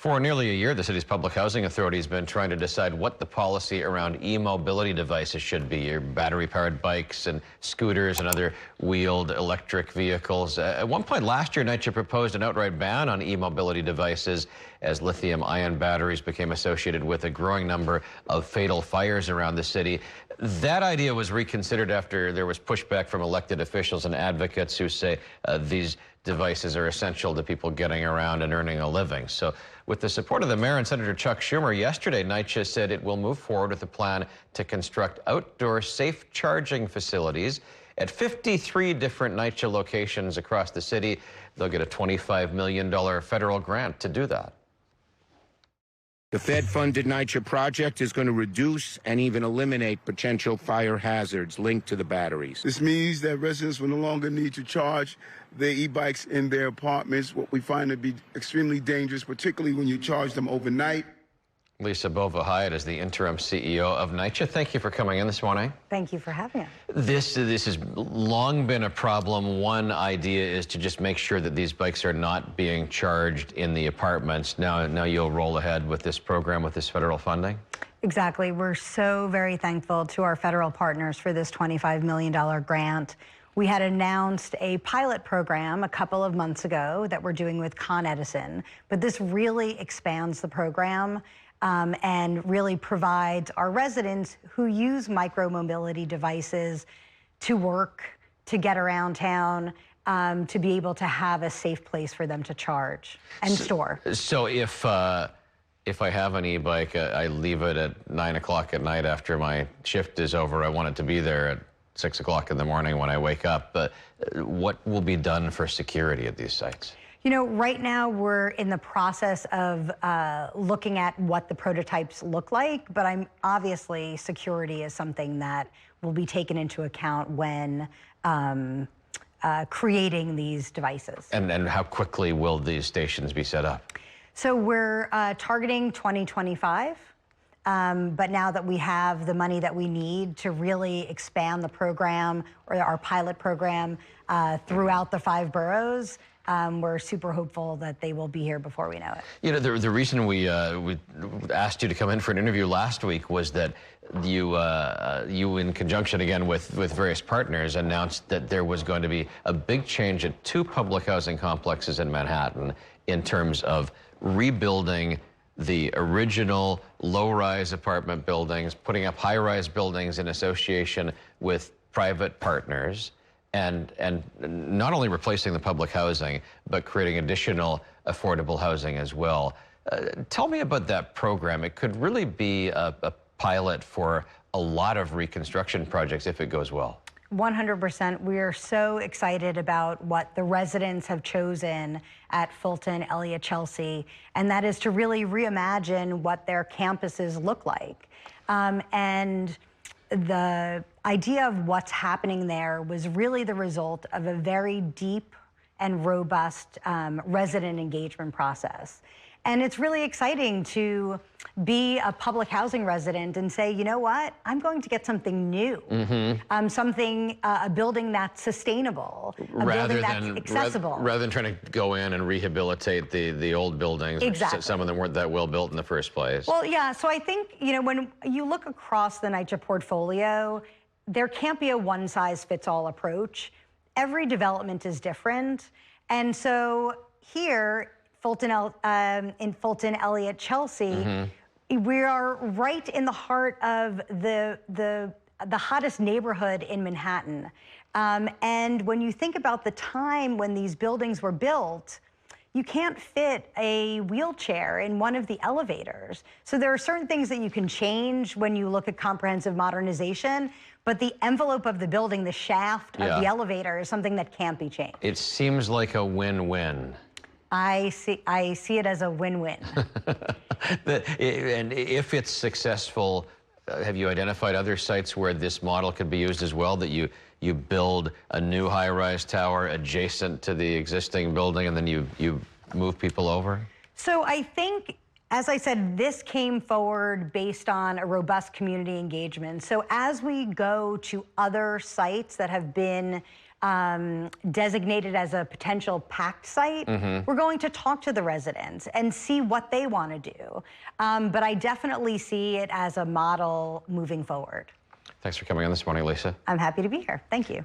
For nearly a year, the city's public housing authority has been trying to decide what the policy around e-mobility devices should be, your battery-powered bikes and scooters and other wheeled electric vehicles. At one point last year, NYCHA proposed an outright ban on e-mobility devices as lithium-ion batteries became associated with a growing number of fatal fires around the city. That idea was reconsidered after there was pushback from elected officials and advocates who say these devices are essential to people getting around and earning a living. So with the support of the mayor and Senator Chuck Schumer yesterday, NYCHA said it will move forward with a plan to construct outdoor safe charging facilities at 53 different NYCHA locations across the city. They'll get a $25 million federal grant to do that. The Fed-funded NYCHA project is going to reduce and even eliminate potential fire hazards linked to the batteries. This means that residents will no longer need to charge their e-bikes in their apartments, what we find to be extremely dangerous, particularly when you charge them overnight. Lisa Bova-Hiatt is the interim CEO of NYCHA. Thank you for coming in this morning. Thank you for having us. This has long been a problem. One idea is to just make sure that these bikes are not being charged in the apartments. Now you'll roll ahead with this program with this federal funding? Exactly. We're so very thankful to our federal partners for this $25 million grant. We had announced a pilot program a couple of months ago that we're doing with Con Edison, but this really expands the program and really provides our residents who use micromobility devices to work, to get around town, to be able to have a safe place for them to charge and store. So if I have an e-bike, I leave it at 9 o'clock at night after my shift is over, I want it to be there at 6 o'clock in the morning when I wake up. But what will be done for security at these sites? You know, right now we're in the process of looking at what the prototypes look like, but obviously security is something that will be taken into account when creating these devices. And how quickly will these stations be set up? So we're targeting 2025. But now that we have the money that we need to really expand the program or our pilot program throughout the 5 boroughs, we're super hopeful that they will be here before we know it. You know, the reason we asked you to come in for an interview last week was that you in conjunction again with various partners announced that there was going to be a big change at 2 public housing complexes in Manhattan in terms of rebuilding the original low-rise apartment buildings, putting up high-rise buildings in association with private partners, and not only replacing the public housing, but creating additional affordable housing as well. Tell me about that program. It could really be a pilot for a lot of reconstruction projects if it goes well. 100%. We are so excited about what the residents have chosen at Fulton, Elliott, Chelsea, and that is to really reimagine what their campuses look like. And the idea of what's happening there was really the result of a very deep and robust resident engagement process. And it's really exciting to be a public housing resident and say, you know what, I'm going to get something new, a building that's sustainable, a building that's accessible. Rather than trying to go in and rehabilitate the old buildings, exactly. Some of them weren't that well built in the first place. Well, yeah, so I think, you know, when you look across the NYCHA portfolio, there can't be a one-size-fits-all approach. Every development is different. And so here, in Fulton, Elliott, Chelsea, we are right in the heart of the hottest neighborhood in Manhattan. And when you think about the time when these buildings were built, you can't fit a wheelchair in one of the elevators. So there are certain things that you can change when you look at comprehensive modernization, but the envelope of the building, the shaft of the elevator, is something that can't be changed. It seems like a win-win. I see it as a win-win. And if it's successful, have you identified other sites where this model could be used as well, that you build a new high-rise tower adjacent to the existing building and then you move people over? So I think, as I said, this came forward based on a robust community engagement. So as we go to other sites that have been designated as a potential packed site, we're going to talk to the residents and see what they want to do. But I definitely see it as a model moving forward. Thanks for coming on this morning, Lisa. I'm happy to be here. Thank you.